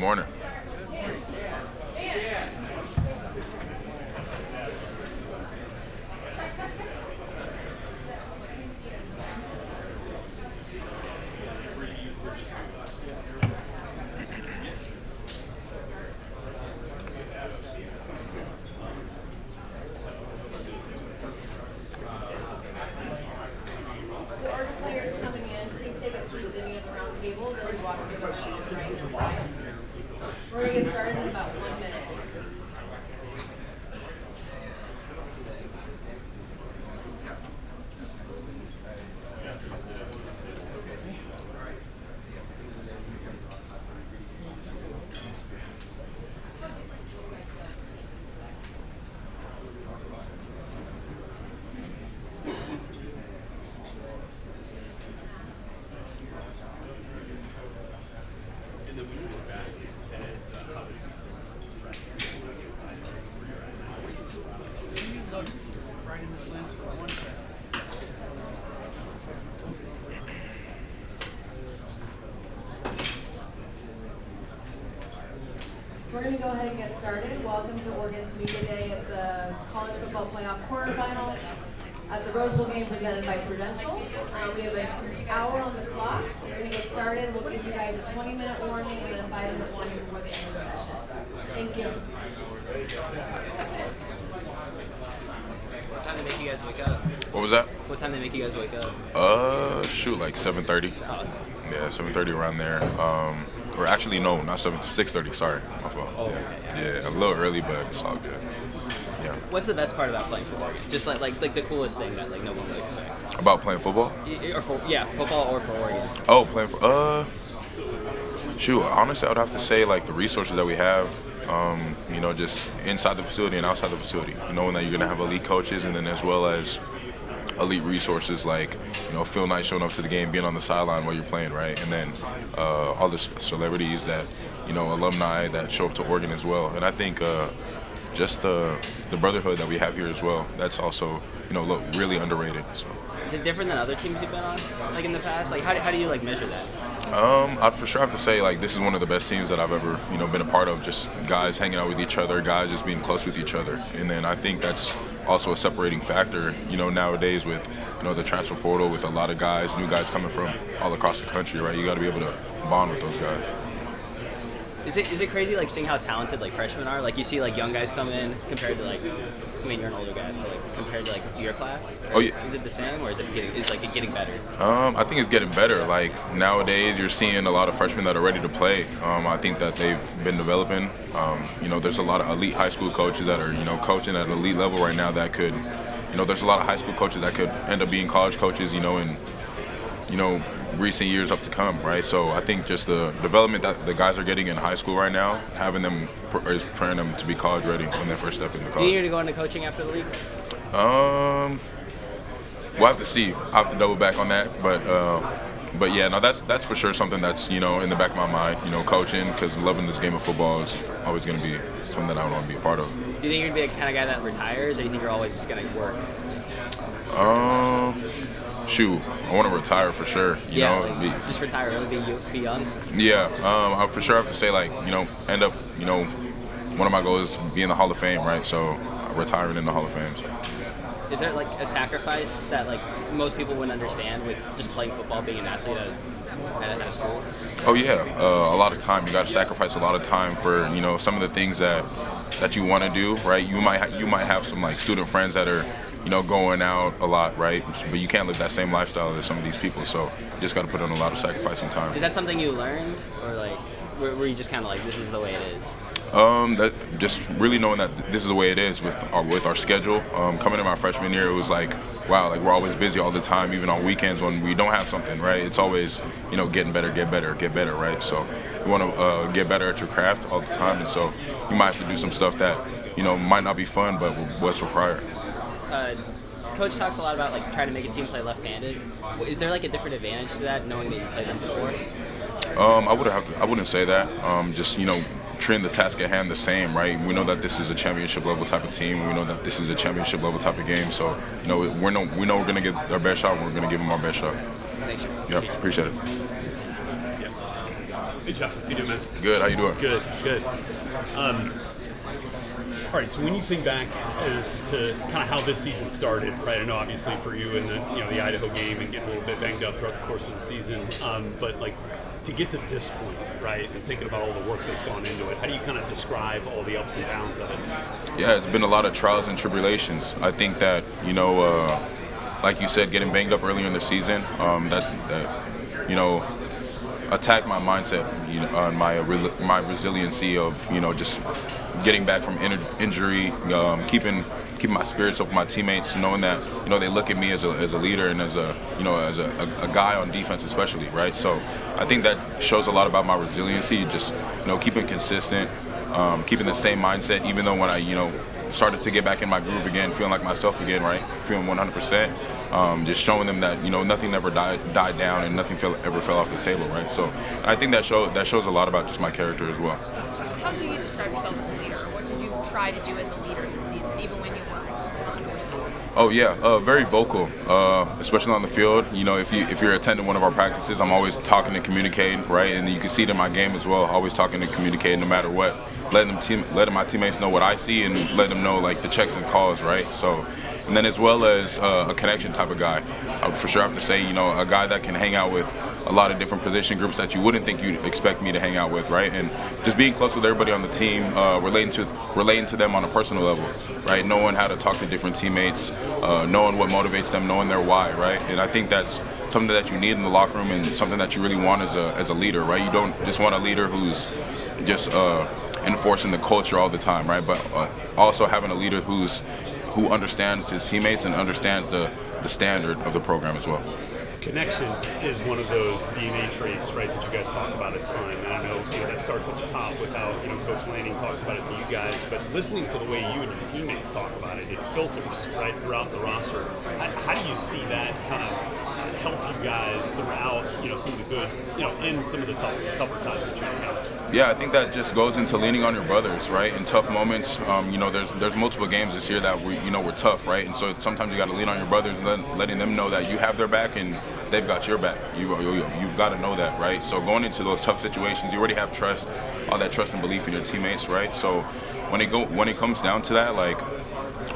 morning. With our players coming in, please take a seat within the round tables and we walk through the on the right side. We're going to get started in about 1 minute. We're going to go ahead and get started. Welcome to Oregon's Media Day at the College Football Playoff quarterfinal at the Rose Bowl game presented by Prudential. We have an hour on the clock. We're going to get started. We'll give you guys a 20-minute warning and a 5-minute warning before the end of the session. Thank you. What time they make you guys wake up? What was that? What time they make you guys wake up? Like 7:30. Yeah, 7:30 around there. Or actually, no, not 6:30. Sorry, my fault. Oh, yeah. okay. Yeah, a little early, but it's all good. Yeah. What's the best part about playing for Oregon? Just like the coolest thing that like no one would expect. About playing football? Football or for Oregon. Oh, playing for honestly, I would have to say like the resources that we have. Just inside the facility and outside the facility. Knowing that you're gonna have elite coaches, and then as well as elite resources like Phil Knight showing up to the game, being on the sideline while you're playing, right? And then all the celebrities that alumni that show up to Oregon as well. And I think just the brotherhood that we have here as well. That's also really underrated. So. Is it different than other teams you've been on, like in the past? Like how do you like measure that? I'd for sure have to say like this is one of the best teams that I've ever been a part of. Just guys hanging out with each other, guys just being close with each other, and then I think that's also a separating factor. Nowadays with the transfer portal, with a lot of guys, new guys coming from all across the country, right? You got to be able to bond with those guys. Is it crazy like seeing how talented like freshmen are? Like you see like young guys come in compared to like, I mean you're an older guy, so like compared to like your class. Oh yeah. Is it the same or is it getting better? I think it's getting better. Like nowadays you're seeing a lot of freshmen that are ready to play. I think that they've been developing. There's a lot of elite high school coaches that are coaching at an elite level right now that could, there's a lot of high school coaches that could end up being college coaches, in recent years up to come, right? So I think just the development that the guys are getting in high school right now, having them is preparing them to be college ready when they first step into college. Do you need to go into coaching after the league? We'll have to see. I have to double back on that, but yeah, no, that's for sure something that's in the back of my mind. Coaching, because loving this game of football is always going to be something that I want to be a part of. Do you think you're gonna be the kind of guy that retires, or do you think you're always just gonna work? I want to retire for sure. Just retire early, be young. Yeah, I for sure have to say end up one of my goals is be in the Hall of Fame, right? So retiring in the Hall of Fame. So. Is there like a sacrifice that like most people wouldn't understand with just playing football, being an athlete at a school? Oh yeah, a lot of time. You got to sacrifice a lot of time for some of the things that you want to do, right? You might have some like student friends that are going out a lot, right? But you can't live that same lifestyle as some of these people. So you just got to put in a lot of sacrificing time. Is that something you learned, or like were you just kind of like this is the way it is? That just really knowing that this is the way it is with our schedule. Coming in my freshman year, it was like, wow, like we're always busy all the time, even on weekends when we don't have something, right? It's always, getting better, get better, right? So you want to get better at your craft all the time, and so you might have to do some stuff that, might not be fun, but what's required. Coach talks a lot about like trying to make a team play left-handed. Is there like a different advantage to that, knowing that you played them before? I wouldn't say that. Just treating the task at hand the same, right? We know that this is a championship level type of team. We know that this is a championship level type of game. So we know we're gonna get our best shot. We're gonna give them our best shot. Thanks. Yep, appreciate it. Yeah. Hey Jeff, how you doing, man? Good. How you doing? Good, good. All right, so when you think back to kind of how this season started, right? I know obviously for you in the Idaho game and getting a little bit banged up throughout the course of the season, but like to get to this point, right? And thinking about all the work that's gone into it, how do you kind of describe all the ups and downs of it? Yeah, it's been a lot of trials and tribulations. I think that like you said, getting banged up earlier in the season, that attacked my mindset, on my resiliency of just getting back from injury, keeping my spirits up with my teammates, knowing that they look at me as a leader and as a guy on defense especially, right? So I think that shows a lot about my resiliency, just keeping consistent, keeping the same mindset, even though when I started to get back in my groove again, feeling like myself again, right? Feeling 100%. Just showing them that nothing ever died down and nothing ever fell off the table, right? So I think that shows a lot about just my character as well. How do you describe yourself as a leader? What did you try to do as a leader this season, even when you weren't 100%? Oh yeah, very vocal, especially on the field. If you're attending one of our practices, I'm always talking and communicating, right? And you can see it in my game as well. Always talking and communicating, no matter what. Letting my teammates know what I see and let them know like the checks and calls, right? So, and then as well as a connection type of guy, I would for sure have to say, a guy that can hang out with a lot of different position groups that you wouldn't think you'd expect me to hang out with, right? And just being close with everybody on the team, relating to them on a personal level, right? Knowing how to talk to different teammates, knowing what motivates them, knowing their why, right? And I think that's something that you need in the locker room and something that you really want as a leader, right? You don't just want a leader who's just enforcing the culture all the time, right? But also having a leader who understands his teammates and understands the standard of the program as well. Connection is one of those DNA traits, right, that you guys talk about a ton. And I know that starts at the top with how Coach Lanning talks about it to you guys, but listening to the way you and your teammates talk about it, it filters right throughout the roster. How do you see that kind of help you guys throughout some of the good, and some of the tougher times that you encounter? Yeah, I think that just goes into leaning on your brothers, right? In tough moments, there's multiple games this year that we're tough, right? And so sometimes you got to lean on your brothers and letting them know that you have their back and they've got your back. You've got to know that, right? So going into those tough situations, you already have trust, all that trust and belief in your teammates, right? So when it comes down to that, like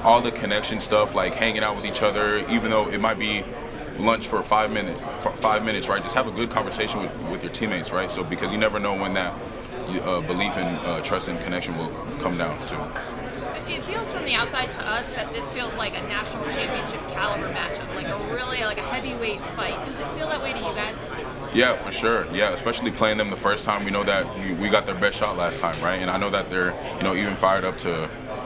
all the connection stuff, like hanging out with each other, even though it might be lunch for 5 minutes, right? Just have a good conversation with your teammates, right? So because you never know when that belief and trust and connection will come down to. It feels from the outside to us that this feels like a national championship caliber matchup, like a heavyweight fight. Does it feel that way to you guys? Yeah, for sure. Yeah, especially playing them the first time. We know that we got their best shot last time, right? And I know that they're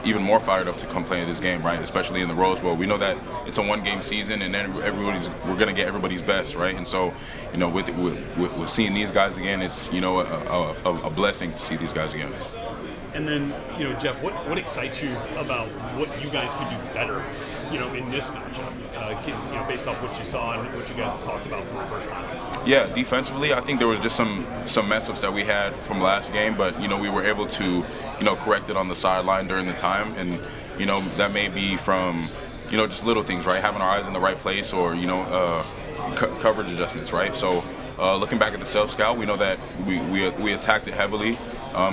even more fired up to come play in this game, right? Especially in the Rose Bowl. We know that it's a one-game season, and then we're gonna get everybody's best, right? And so, with seeing these guys again, it's a blessing to see these guys again. And then, Jeff, what excites you about what you guys could do better, in this matchup, based off what you saw and what you guys have talked about from the first time? Yeah, defensively, I think there was just some mess-ups that we had from last game, but, we were able to, correct it on the sideline during the time. And, that may be from, just little things, right? Having our eyes in the right place or, coverage adjustments, right? So looking back at the self-scout, we know that we attacked it heavily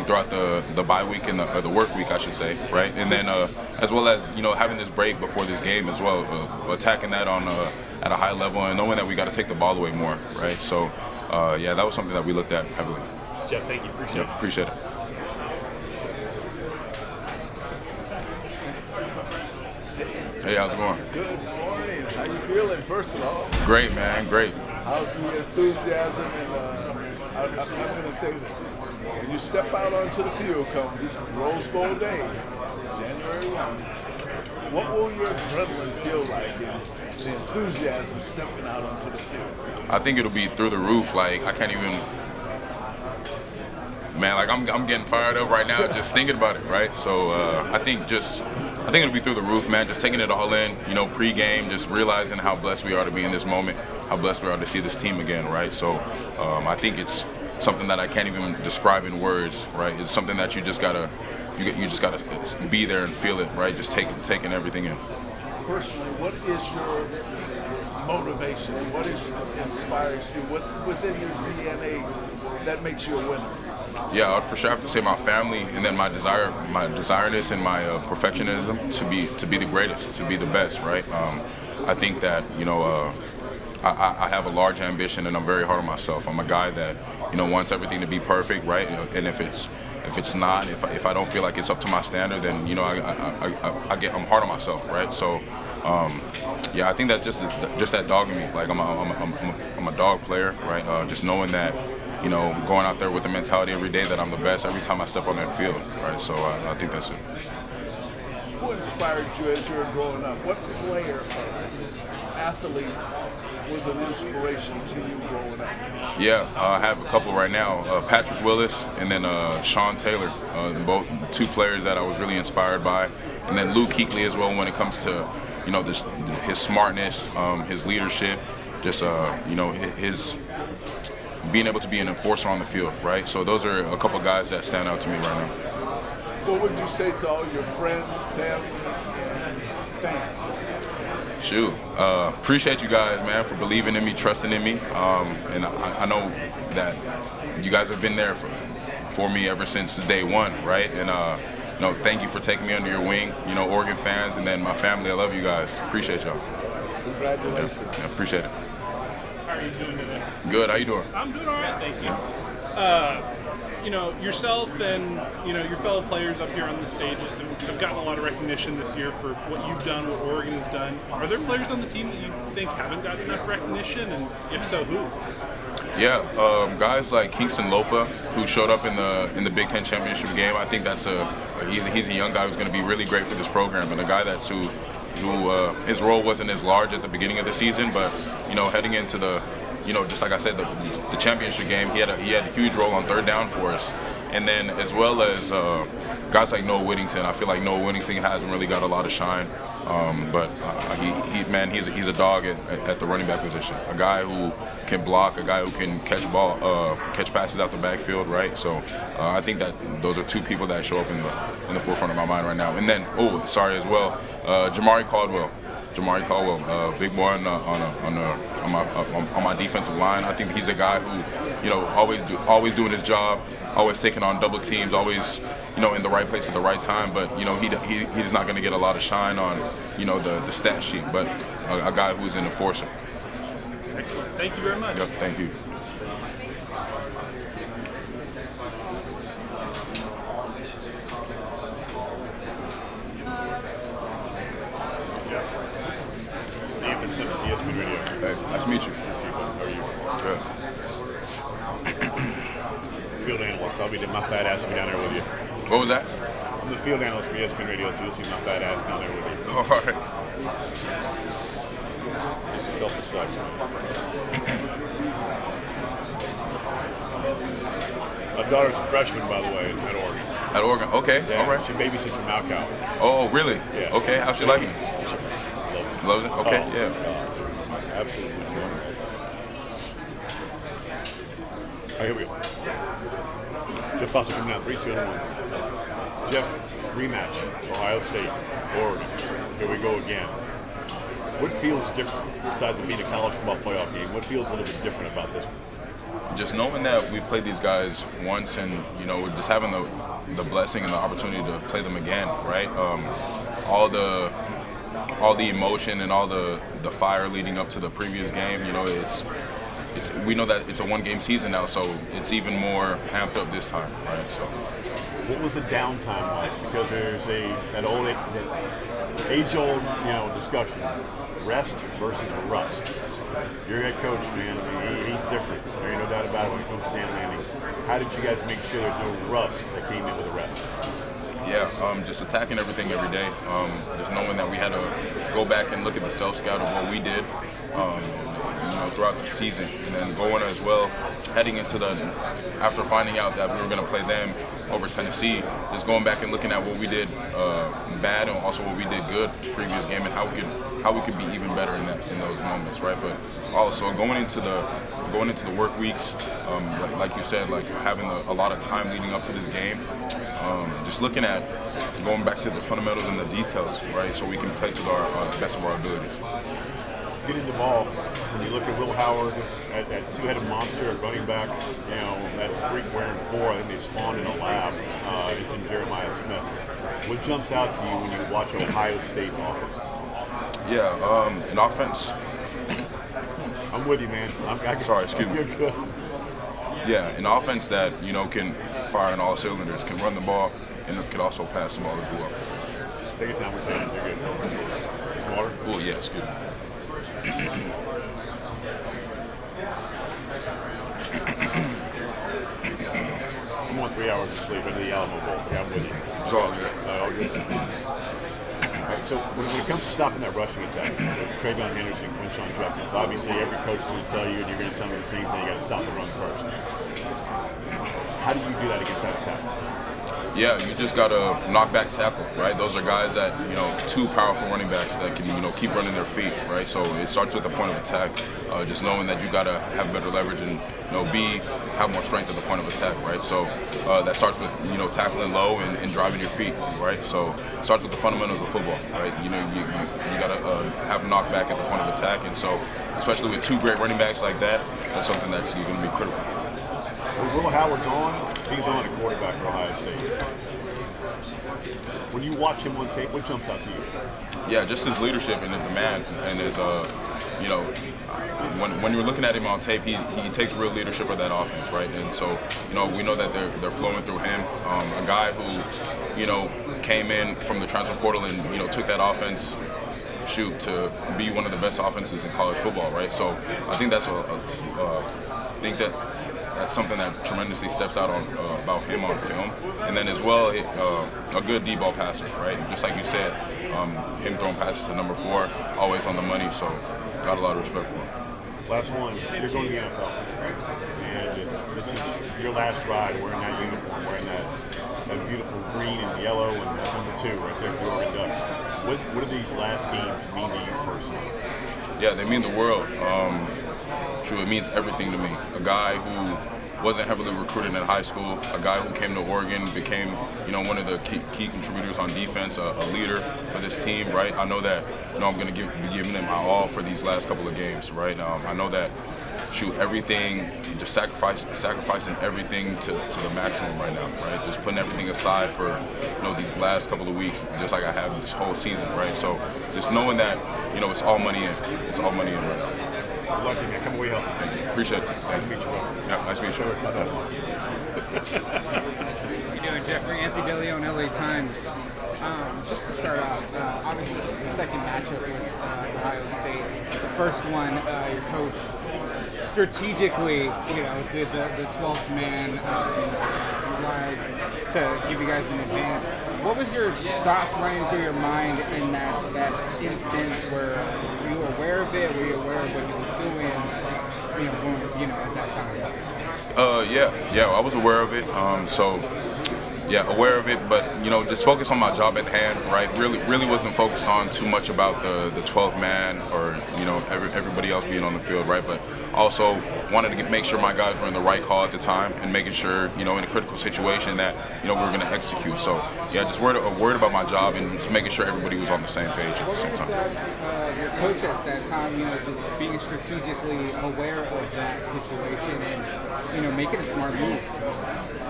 throughout the bye week and the work week, I should say, right? And then as well as having this break before this game as well, attacking that at a high level and knowing that we got to take the ball away more, right? So yeah, that was something that we looked at heavily. Jeff, thank you. Appreciate it. Hey, how's it going? Good morning. How you feeling, first of all? Great, man. Great. How's the enthusiasm? And I'm going to say this. When you step out onto the field come Rose Bowl day, January 1, what will your adrenaline feel like and the enthusiasm stepping out onto the field? I think it'll be through the roof. Like, I can't even... Man, like I'm getting fired up right now just thinking about it, right? So I think it'll be through the roof, man. Just taking it all in, pre-game, just realizing how blessed we are to be in this moment, how blessed we are to see this team again, right? So I think it's something that I can't even describe in words, right? It's something that you just gotta be there and feel it, right? Just taking everything in. personally, what is your motivation? What inspires you? What's within your DNA that makes you a winner? Yeah, I would for sure have to say my family, and then my desiredness and my perfectionism to be the greatest, to be the best, right? I think that I have a large ambition, and I'm very hard on myself. I'm a guy that wants everything to be perfect, right? And if it's not, if I don't feel like it's up to my standard, then I'm hard on myself, right? So yeah, I think that's just that dog in me. Like I'm a dog player, right? Just knowing that. Going out there with the mentality every day that I'm the best every time I step on that field, right? So I think that's it. Who inspired you as you were growing up? What player or athlete was an inspiration to you growing up? Yeah, I have a couple right now. Patrick Willis and then Sean Taylor, both two players that I was really inspired by. And then Luke Kuechly as well when it comes to, his smartness, his leadership, just, his being able to be an enforcer on the field, right? So those are a couple guys that stand out to me right now. What would you say to all your friends, family, and fans? Shoot, appreciate you guys, man, for believing in me, trusting in me, and I know that you guys have been there for me ever since day one, right? And thank you for taking me under your wing, Oregon fans, and then my family. I love you guys. Appreciate y'all. Congratulations. Yeah, appreciate it. How are you doing today? Good. How you doing? I'm doing all right, thank you. Yourself and your fellow players up here on the stages have gotten a lot of recognition this year for what you've done, what Oregon has done. Are there players on the team that you think haven't gotten enough recognition, and if so, who? Yeah, guys like Kingston Lopa, who showed up in the Big Ten championship game. I think that's he's a young guy who's going to be really great for this program, and a guy that's who his role wasn't as large at the beginning of the season, but heading into the just like I said, the championship game, he had a huge role on third down for us, and then as well as guys like Noah Whittington. I feel like Noah Whittington hasn't really got a lot of shine, but he's a dog at the running back position. A guy who can block, a guy who can catch passes out the backfield, right? So I think that those are two people that show up in the forefront of my mind right now. And then Jamari Caldwell, big boy on my defensive line. I think he's a guy who, always doing his job, always taking on double teams, always, in the right place at the right time. But he's not going to get a lot of shine on, the stat sheet. But a guy who's an enforcer. Excellent. Thank you very much. Yep. Thank you. ESPN Radio. Hey, nice to meet you. How are you? Good. Field analyst. My fat ass will be down there with you. What was that? I'm the field analyst for ESPN Radio, so you'll see my fat ass down there with you. All right. Just a couple seconds. My daughter's a freshman, by the way, at Oregon. At Oregon. Okay. Yeah, All right. she babysits from Malcow. Oh, really? Yeah. Okay. How's she liking it? Loves it? Okay. Oh, Yeah. Absolutely. All right, here we go. Jeff Bassa coming down, 3, 2, and 1. Jeff, rematch, Ohio State, Oregon. Here we go again. What feels different, besides it being a college football playoff game? What feels a little bit different about this one? Just knowing that we played these guys once, and just having the blessing and the opportunity to play them again, right? All the emotion and all the fire leading up to the previous game, we know that it's a one-game season now, so it's even more amped up this time, right? So, what was the downtime like? Because there's that age-old discussion: rest versus rust. Your head coach, man, he's different. There ain't no doubt about it when it comes to Dan Lanning. How did you guys make sure there's no rust that came in with the rest? Yeah, just attacking everything every day. Just knowing that we had to go back and look at the self-scout of what we did. throughout the season, and then going as well, heading into after finding out that we were going to play them over Tennessee, just going back and looking at what we did bad and also what we did good previous game and how we could be even better in those moments, right? But also going into the work weeks, like you said, like having a lot of time leading up to this game, just looking at going back to the fundamentals and the details, right? So we can play to the best of our abilities. Getting the ball, when you look at Will Howard, that two-headed monster at running back, that freak wearing 4, I think they spawned in a lab in Jeremiah Smith. What jumps out to you when you watch Ohio State's offense? Yeah, an offense. I'm with you, man. Sorry, excuse me. You're good. Yeah, an offense that can fire on all cylinders, can run the ball, and could also pass the ball as well. Take your time. We're taking it. You're good. Some water? Oh yeah, excuse me. I'm on 3 hours of sleep into the Alamo Bowl. Yeah, I'm with you. It's all good. All good. All right, so when it comes to stopping that rushing attack, Travion Henderson, Quinshon Judkins, obviously every coach is going to tell you, and you're going to tell me the same thing, you got to stop the run first. How do you do that against that attack? Yeah, you just got to knock back tackle, right? Those are guys that, two powerful running backs that can, keep running their feet, right? So it starts with the point of attack, just knowing that you got to have better leverage and, have more strength at the point of attack, right? So that starts with, tackling low and driving your feet, right? So it starts with the fundamentals of football, right? You got to have knockback at the point of attack, and so especially with two great running backs like that, that's something that's going to be critical. When Will Howard's on, he's on at quarterback for Ohio State. When you watch him on tape, what jumps out to you? Yeah, just his leadership and his demand and his, when you're looking at him on tape, he takes real leadership of that offense, right? And so, we know that they're flowing through him. A guy who, came in from the transfer portal and, took that offense to be one of the best offenses in college football, right? So I think that's that's something that tremendously steps out on about him on film, and then as well a good deep ball passer, right? Just like you said, him throwing passes to number 4, always on the money. So got a lot of respect for him. Last one, you're going to the NFL, and this is your last ride wearing that uniform, wearing that beautiful green and yellow and number 2 right there for the Oregon Ducks. What do these last games mean to you personally? Yeah, they mean the world. It means everything to me. A guy who wasn't heavily recruited in high school, a guy who came to Oregon, became one of the key contributors on defense, a leader for this team, right? I know that I'm going to be giving them my all for these last couple of games, right? I know that everything, just sacrificing everything to the maximum right now, right? Just putting everything aside for these last couple of weeks, just like I have this whole season, right? So just knowing that it's all money in, it's all money in right now. Good luck to you, man. Come away healthy. Appreciate it. Nice to meet you, bro. Yeah, nice to meet you. How you doing, Jeffrey? Anthony DeLeon, LA Times. Just to start off, obviously the second matchup with Ohio State. The first one, your coach strategically, did the 12th man flag to give you guys an advantage. What was your thoughts running through your mind in that instance? Were you aware of it? Were you aware of what he was doing? At that time. Yeah, I was aware of it. Aware of it, but just focus on my job at hand, right? Really wasn't focused on too much about the 12th man or everybody else being on the field, right? But also wanted to make sure my guys were in the right call at the time and making sure in a critical situation that we were going to execute. So yeah, just worried about my job and just making sure everybody was on the same page at the same time. Your coach at that time, just being strategically aware of that situation and making a smart move.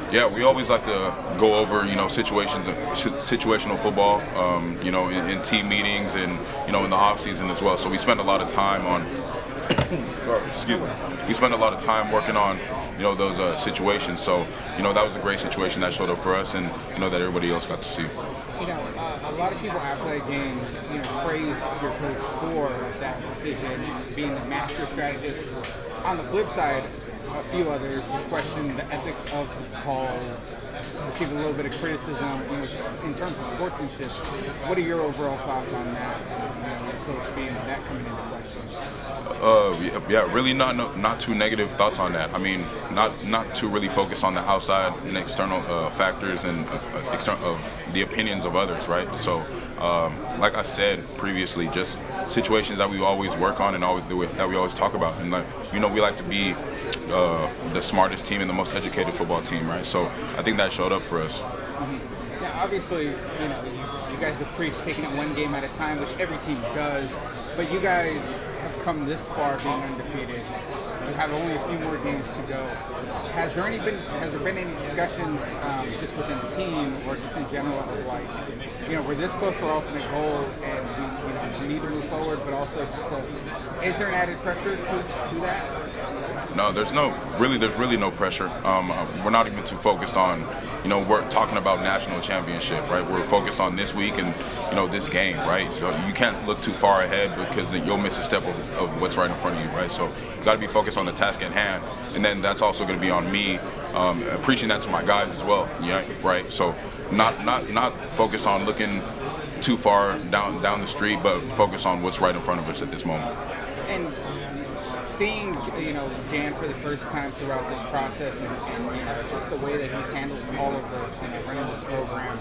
Yeah, we always like to go over, situational football, in team meetings and, in the off season as well. So we spend a lot of time on, we spend a lot of time working on, those situations. So, that was a great situation that showed up for us and, that everybody else got to see. A lot of people after that game, praised your coach for that decision, being the master strategist. On the flip side, a few others question the ethics of the call, received a little bit of criticism, just in terms of sportsmanship. What are your overall thoughts on that? Your coach being that coming into question. Yeah, really not too negative thoughts on that. I mean, not to really focus on the outside and external factors and of the opinions of others, right? So, like I said previously, just situations that we always work on and that we always talk about, and we like to be the smartest team and the most educated football team, right? So I think that showed up for us. Mm-hmm. Now, obviously, you guys have preached taking it one game at a time, which every team does, but you guys have come this far being undefeated. You have only a few more games to go. Has there been any discussions just within the team or just in general of we're this close to our ultimate goal and we need to move forward, but also just is there an added pressure to that? No, there's really no pressure. We're not even too focused on, we're talking about national championship, right? We're focused on this week and, this game, right? So you can't look too far ahead because then you'll miss a step of what's right in front of you, right? So you got to be focused on the task at hand, and then that's also going to be on me preaching that to my guys as well, yeah, right? So not focused on looking too far down the street, but focus on what's right in front of us at this moment. And seeing, Dan for the first time throughout this process and just the way that he's handled all of this, running this program,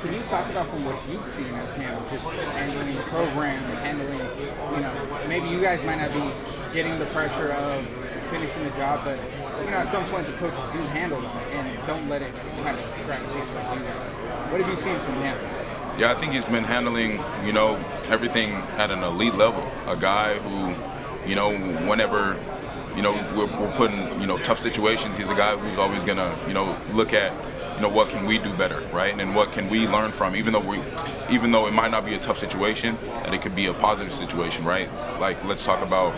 can you talk about from what you've seen of him, just handling the program, handling, maybe you guys might not be getting the pressure of finishing the job, but, at some point the coaches do handle them and don't let it kind of gravitate towards you guys. What have you seen from him? Yeah, I think he's been handling, everything at an elite level. A guy who, whenever, we're put in, tough situations, he's a guy who's always going to, look at, what can we do better, right? And what can we learn from, even though it might not be a tough situation, that it could be a positive situation, right? Like, let's talk about,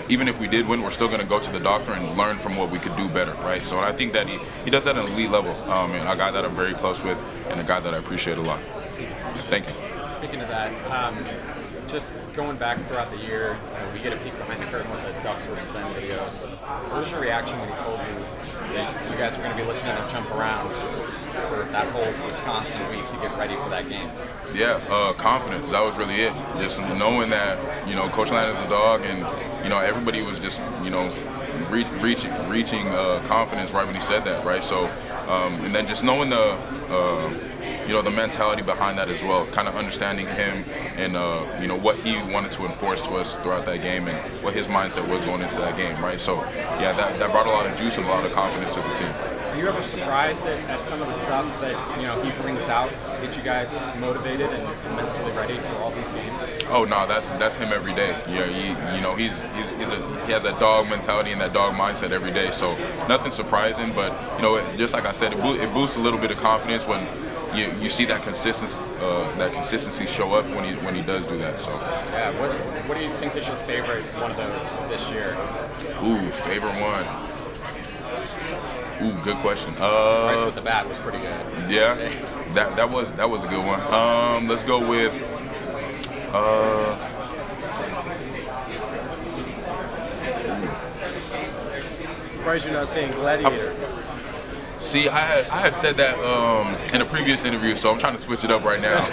even if we did win, we're still going to go to the doctor and learn from what we could do better, right? So I think that he does that at an elite level, and a guy that I'm very close with and a guy that I appreciate a lot. Thank you. Speaking of that, just going back throughout the year, we get a peek behind the curtain with the Ducks versus them videos. What was your reaction when he told you that you guys were going to be listening to Jump Around for that whole Wisconsin week to get ready for that game? Yeah, confidence. That was really it. Just knowing that, Coach Land is a dog, and, everybody was just, reaching confidence right when he said that, right? So, and then just knowing the mentality behind that as well, kind of understanding him and, what he wanted to enforce to us throughout that game and what his mindset was going into that game, right? So, yeah, that brought a lot of juice and a lot of confidence to the team. Are you ever surprised at some of the stuff that he brings out to get you guys motivated and mentally ready for all these games? Oh no, that's him every day. Yeah, he has that dog mentality and that dog mindset every day. So nothing surprising, but just like I said, it boosts a little bit of confidence when you see that consistency show up when he does do that. So yeah, what do you think is your favorite one of those this year? Ooh, favorite one. Ooh, good question. Rice with the bat was pretty good. Yeah, that was a good one. Let's go with. Surprised you're not saying Gladiator. See, I had said that in a previous interview, so I'm trying to switch it up right now.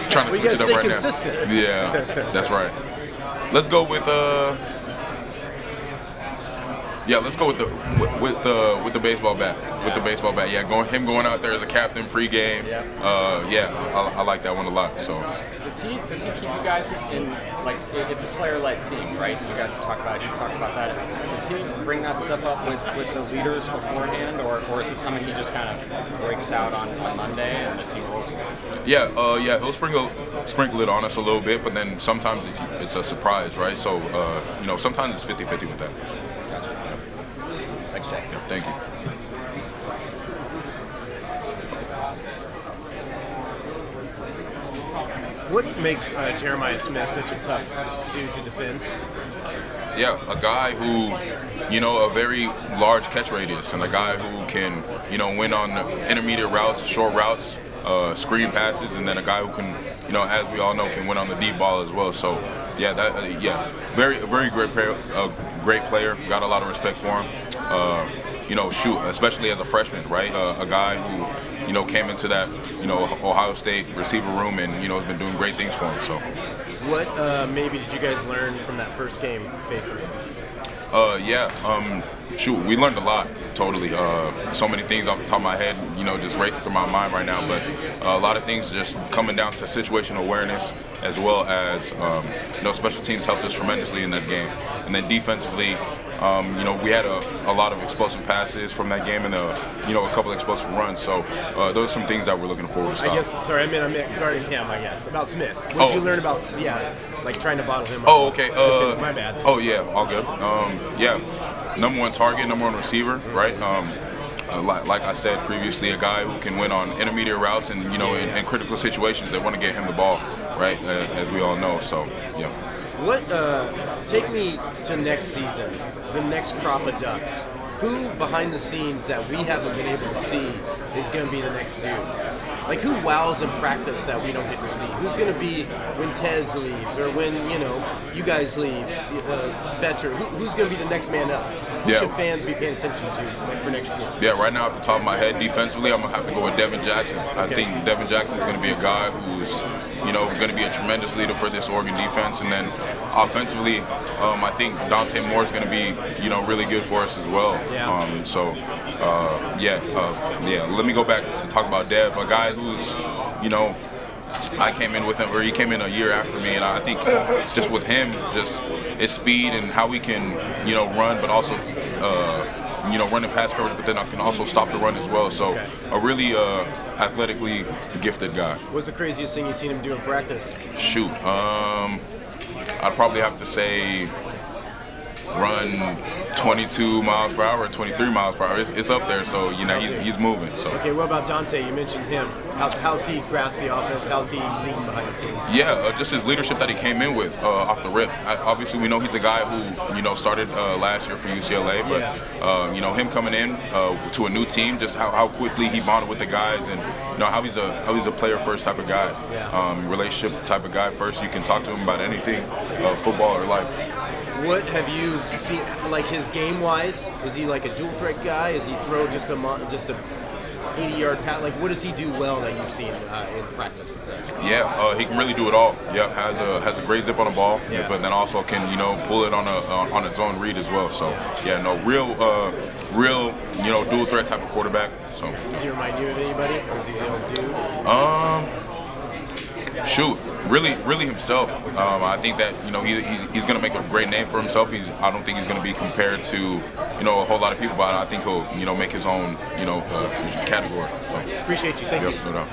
Trying to switch it up right consistent. now. Yeah, that's right. Let's go with Yeah, let's go with the baseball bat. With the baseball bat, yeah, going out there as a captain pregame. Yeah, I like that one a lot. So does he keep you guys in, like, it's a player-led team, right? You guys talk about it. He's talking about that. Does he bring that stuff up with the leaders beforehand, or is it something he just kind of breaks out on Monday and the team rolls with it? Yeah, he'll sprinkle it on us a little bit, but then sometimes it's a surprise, right? So sometimes it's 50-50 with that. Thank you. What makes Jeremiah Smith such a tough dude to defend? Yeah, a guy who, a very large catch radius, and a guy who can, win on intermediate routes, short routes, screen passes, and then a guy who can, as we all know, can win on the deep ball as well. So yeah, very great player. Got a lot of respect for him. Especially as a freshman, right? A guy who, came into that, Ohio State receiver room and, has been doing great things for him. So, What maybe did you guys learn from that first game, basically? We learned a lot, totally. So many things off the top of my head, just racing through my mind right now. But a lot of things just coming down to situational awareness, as well as, special teams helped us tremendously in that game. And then defensively, we had a lot of explosive passes from that game and a couple explosive runs. So those are some things that we're looking forward to. I meant regarding him. I guess about Smith. What did you learn about? Trying to bottle him up. Oh, okay. My bad. Oh yeah, all good. Number one target, number one receiver, right? Like I said previously, a guy who can win on intermediate routes and in critical situations, they want to get him the ball, right? As we all know. So yeah. What? Take me to next season, the next crop of Ducks. Who behind the scenes that we haven't been able to see is going to be the next dude? Like who wows in practice that we don't get to see? Who's going to be when Tez leaves or when you guys leave? Betcher. Who's going to be the next man up? Who should fans be paying attention to for next year? Yeah, right now off the top of my head, defensively, I'm gonna have to go with Devin Jackson. I think Devin Jackson is gonna be a guy who's gonna be a tremendous leader for this Oregon defense. And then offensively, I think Dante Moore is gonna be really good for us as well. Let me go back to talk about Dev, a guy who's I came in with him, or he came in a year after me, and I think just with him, just his speed and how we can, run, but also, run and pass coverage, but then I can also stop the run as well. So a really athletically gifted guy. What's the craziest thing you've seen him do in practice? Shoot, I'd probably have to say run 22 miles per hour, 23 miles per hour. It's up there, so he's moving. So okay, what about Dante? You mentioned him. How's he grasp the offense? How's he leading behind the scenes? Yeah, just his leadership that he came in with off the rip. Obviously, we know he's a guy who started last year for UCLA, but him coming in to a new team, just how quickly he bonded with the guys, and how he's a player first type of guy, relationship type of guy. First, you can talk to him about anything, football or life. What have you seen, like his game-wise? Is he like a dual-threat guy? Is he throw just a 80-yard pass? Like, what does he do well that you've seen in practice and such? Yeah, he can really do it all. Yep, has a great zip on the ball, but then also can pull it on his own read as well. So real dual-threat type of quarterback. So does he remind you of anybody, or is he the old dude? Shoot, really himself. I think that he's going to make a great name for himself. I don't think he's going to be compared to a whole lot of people, but I think he'll make his own category. So appreciate you. Thank you. No doubt.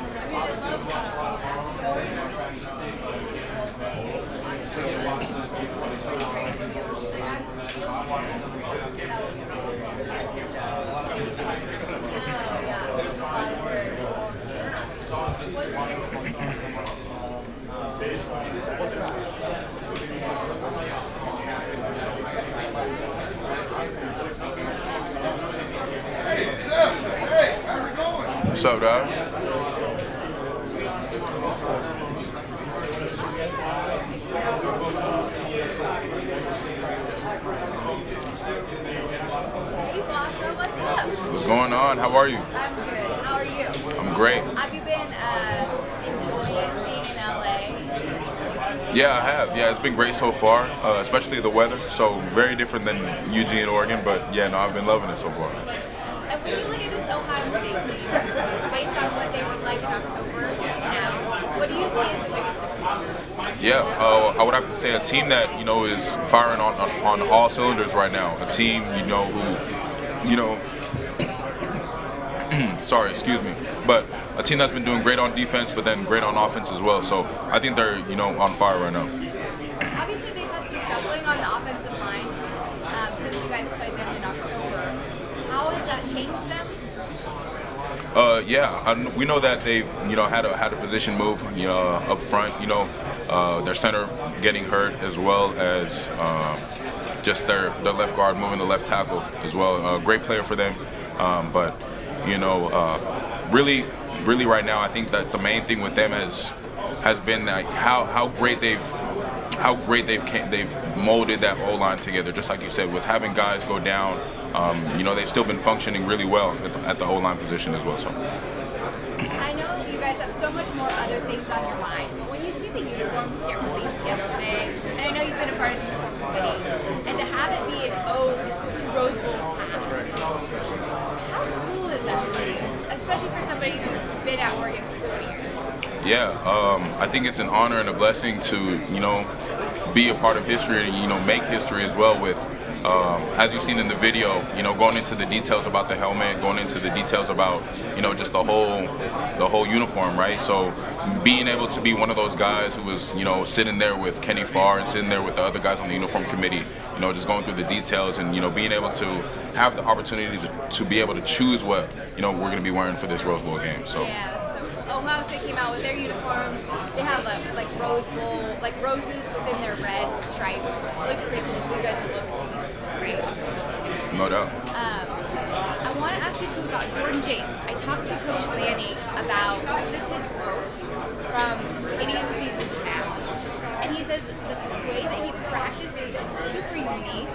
What's up, dog? Hey, Bassa, what's up? What's going on? How are you? I'm good. How are you? I'm great. Have you been enjoying being in LA? Yeah, I have. Yeah, it's been great so far, especially the weather. So very different than Eugene, Oregon, but I've been loving it so far. And when you look at this Ohio State team, based on what they were like in October to now, what do you see as the biggest difference? Yeah, I would have to say a team that is firing on all cylinders right now. A team who sorry, excuse me, but a team that's been doing great on defense, but then great on offense as well. So I think they're on fire right now. Obviously, they've had some shuffling on the offensive line since you guys played them in October. How has that changed them? We know that they've had a position move up front. Their center getting hurt, as well as just their left guard moving the left tackle as well. Great player for them, but really really right now, I think that the main thing with them has been like how great they've molded that O-line together. Just like you said, with having guys go down, they've still been functioning really well at the O-line position as well. So. I know you guys have so much more other things on your mind, but when you see the uniforms get released yesterday, and I know you've been a part of the uniform committee, and to have it be an ode to Rose Bowl's past, how cool is that for you, especially for somebody who's been at Oregon for so many years? Yeah, I think it's an honor and a blessing to, be a part of history and, make history as well with, as you've seen in the video, going into the details about the helmet, going into the details about, just the whole uniform, right? So being able to be one of those guys who was, sitting there with Kenny Farr and sitting there with the other guys on the uniform committee, just going through the details and, being able to have the opportunity to be able to choose what, we're going to be wearing for this Rose Bowl game. So. Yeah, so Ohio State came out with their uniforms. They have like Rose Bowl, like roses within their red stripe. It looks pretty cool, so you guys will look great. No doubt. I want to ask you too about Jordan James. I talked to Coach Lanning about just his growth from the beginning of the season to now. And he says that the way that he practices is super unique.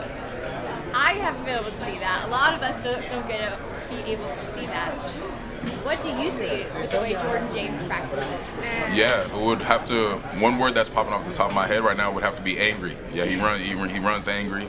I haven't been able to see that. A lot of us don't get to be able to see that. What do you see with the way Jordan James practices? Yeah, it would have to. One word that's popping off the top of my head right now would have to be angry. Yeah, he runs angry.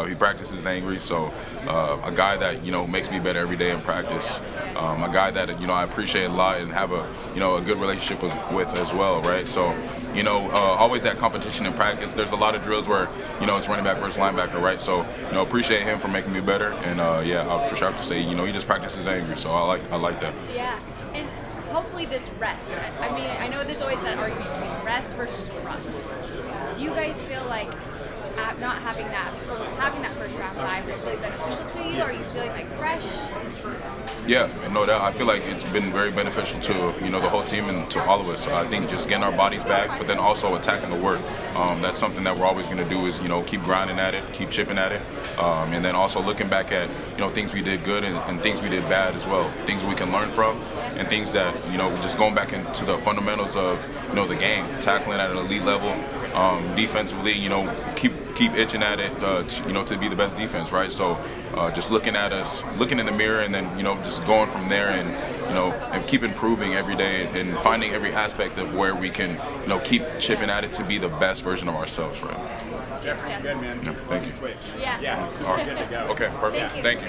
He practices angry. So a guy that makes me better every day in practice. A guy that I appreciate a lot and have a good relationship with as well. Right. So always that competition in practice. There's a lot of drills where it's running back versus linebacker. Right. So appreciate him for making me better. And I for sure have to say he just practices angry. So I like that. Yeah, and hopefully this rest. I mean, I know there's always that argument between rest versus rust. Do you guys feel like not having that first round bye was really beneficial to you? Or are you feeling like fresh? Yeah, no doubt. I feel like it's been very beneficial to the whole team and to all of us. I think just getting our bodies back, but then also attacking the work. That's something that we're always going to do is keep grinding at it, keep chipping at it, and then also looking back at things we did good and things we did bad as well. Things we can learn from, and things that just going back into the fundamentals of the game, tackling at an elite level, defensively. Keep itching at it, to be the best defense, right? So just looking in the mirror, and then just going from there, and keep improving every day, and finding every aspect of where we can keep chipping at it to be the best version of ourselves, right? Jeff, good, man. Yeah, thank you. Switch. Yeah. All right. Good to go. Okay, perfect. Thank you.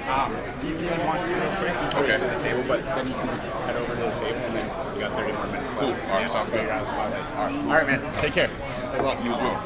Do you really want to real quick before you to the table, but then you can just head over to the table, and then you got 30 more minutes left. Cool. All right, sounds good. All right, man. Take care. Good luck. You as well.